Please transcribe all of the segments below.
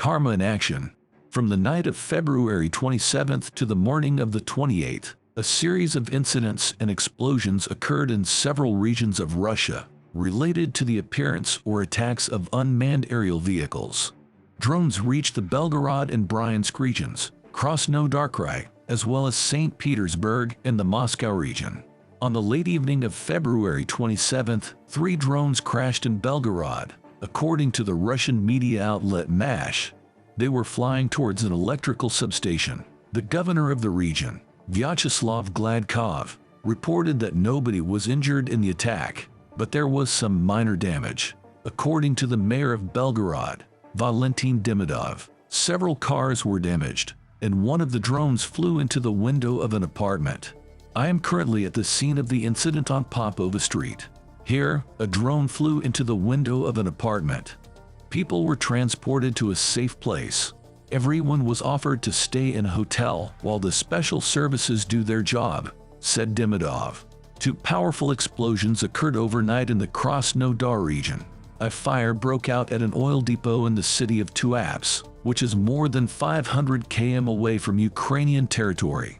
Karma in action. From the night of February 27th to the morning of the 28th, a series of incidents and explosions occurred in several regions of Russia, related to the appearance or attacks of unmanned aerial vehicles. Drones reached the Belgorod and Bryansk regions, Krasnodar Krai, as well as St. Petersburg and the Moscow region. On the late evening of February 27th, 3 drones crashed in Belgorod, according to the Russian media outlet MASH. They were flying towards an electrical substation. The governor of the region, Vyacheslav Gladkov, reported that nobody was injured in the attack, but there was some minor damage. According to the mayor of Belgorod, Valentin Demidov, several cars were damaged, and one of the drones flew into the window of an apartment. I am currently at the scene of the incident on Popova Street. Here, a drone flew into the window of an apartment. People were transported to a safe place. Everyone was offered to stay in a hotel while the special services do their job, said Demidov. 2 powerful explosions occurred overnight in the Krasnodar region. A fire broke out at an oil depot in the city of Tuapse, which is more than 500 km away from Ukrainian territory.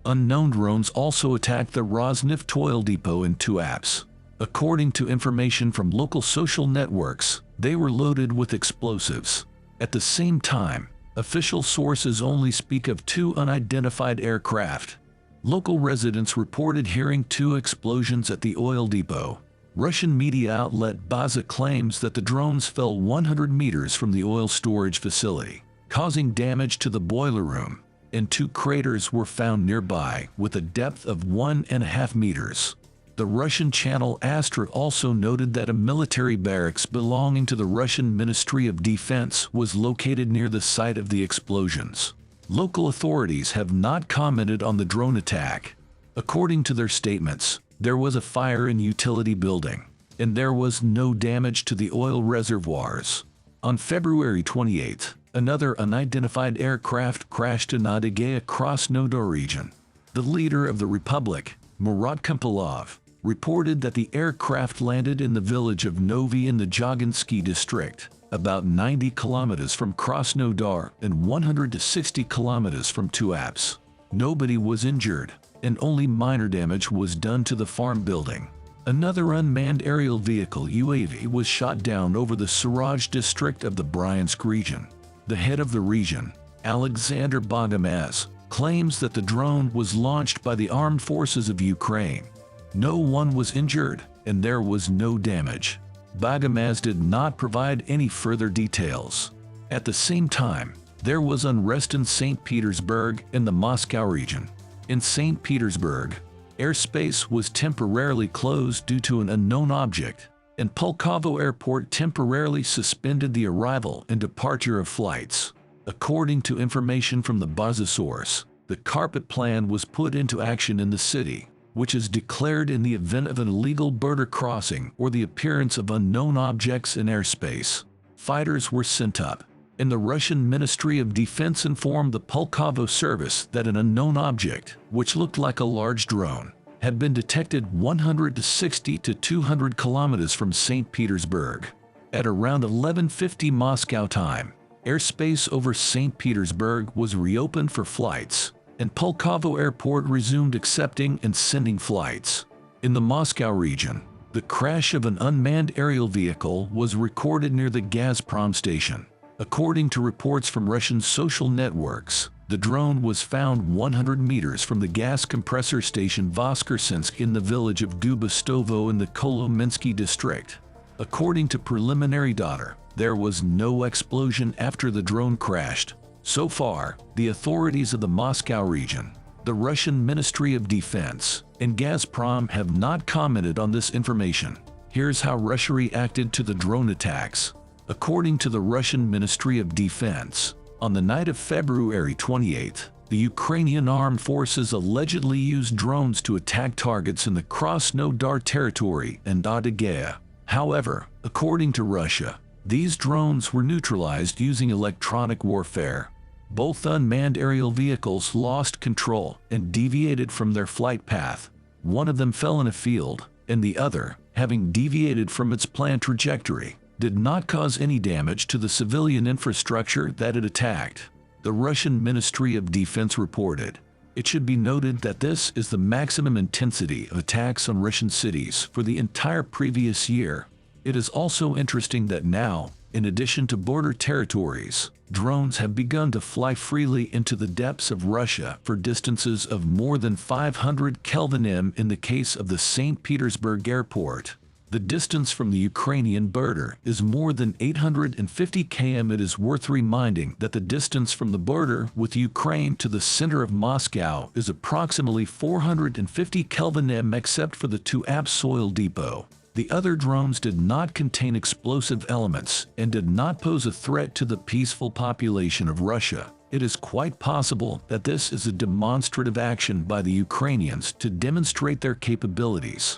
Unknown drones also attacked the Rosneft oil depot in Tuapse. According to information from local social networks, they were loaded with explosives. At the same time, official sources only speak of 2 unidentified aircraft. Local residents reported hearing 2 explosions at the oil depot. Russian media outlet Baza claims that the drones fell 100 meters from the oil storage facility, causing damage to the boiler room, and 2 craters were found nearby with a depth of 1.5 meters. The Russian channel Astra also noted that a military barracks belonging to the Russian Ministry of Defense was located near the site of the explosions. Local authorities have not commented on the drone attack. According to their statements, there was a fire in utility building, and there was no damage to the oil reservoirs. On February 28, another unidentified aircraft crashed in Adygea Krasnodar region. The leader of the republic, Murat Kumpilov, reported that the aircraft landed in the village of Novi in the Joginsky district, about 90 kilometers from Krasnodar and 160 kilometers from Tuapse. Nobody was injured, and only minor damage was done to the farm building. Another unmanned aerial vehicle UAV was shot down over the Suraj district of the Bryansk region. The head of the region, Alexander Bogomaz, claims that the drone was launched by the armed forces of Ukraine. No one was injured, and there was no damage. Bogomaz did not provide any further details. At the same time, there was unrest in St. Petersburg and the Moscow region. In St. Petersburg, airspace was temporarily closed due to an unknown object, and Pulkovo Airport temporarily suspended the arrival and departure of flights. According to information from the Baza source, the carpet plan was put into action in the city, which is declared in the event of an illegal border crossing or the appearance of unknown objects in airspace. Fighters were sent up, and the Russian Ministry of Defense informed the Pulkovo service that an unknown object, which looked like a large drone, had been detected 160 to 200 kilometers from St. Petersburg. At around 11:50 Moscow time, airspace over St. Petersburg was reopened for flights, and Pulkovo Airport resumed accepting and sending flights. In the Moscow region, the crash of an unmanned aerial vehicle was recorded near the Gazprom station. According to reports from Russian social networks, the drone was found 100 meters from the gas compressor station Voskersinsk in the village of Dubastovo in the Kolominsky district. According to preliminary data, there was no explosion after the drone crashed. So far, the authorities of the Moscow region, the Russian Ministry of Defense, and Gazprom have not commented on this information. Here's how Russia reacted to the drone attacks. According to the Russian Ministry of Defense, on the night of February 28, the Ukrainian armed forces allegedly used drones to attack targets in the Krasnodar territory and Adygea. However, according to Russia, these drones were neutralized using electronic warfare. Both unmanned aerial vehicles lost control and deviated from their flight path. One of them fell in a field, and the other, having deviated from its planned trajectory, did not cause any damage to the civilian infrastructure that it attacked, the Russian Ministry of Defense reported. It should be noted that this is the maximum intensity of attacks on Russian cities for the entire previous year. It is also interesting that now, in addition to border territories, drones have begun to fly freely into the depths of Russia for distances of more than 500 km in the case of the St. Petersburg airport. The distance from the Ukrainian border is more than 850 km. It is worth reminding that the distance from the border with Ukraine to the center of Moscow is approximately 450 km except for the Tuapse oil depot. The other drones did not contain explosive elements and did not pose a threat to the peaceful population of Russia. It is quite possible that this is a demonstrative action by the Ukrainians to demonstrate their capabilities.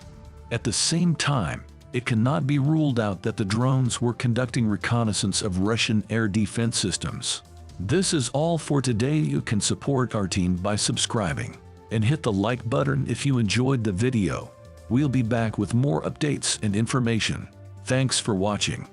At the same time, it cannot be ruled out that the drones were conducting reconnaissance of Russian air defense systems. This is all for today. You can support our team by subscribing and hit the like button if you enjoyed the video. We'll be back with more updates and information. Thanks for watching.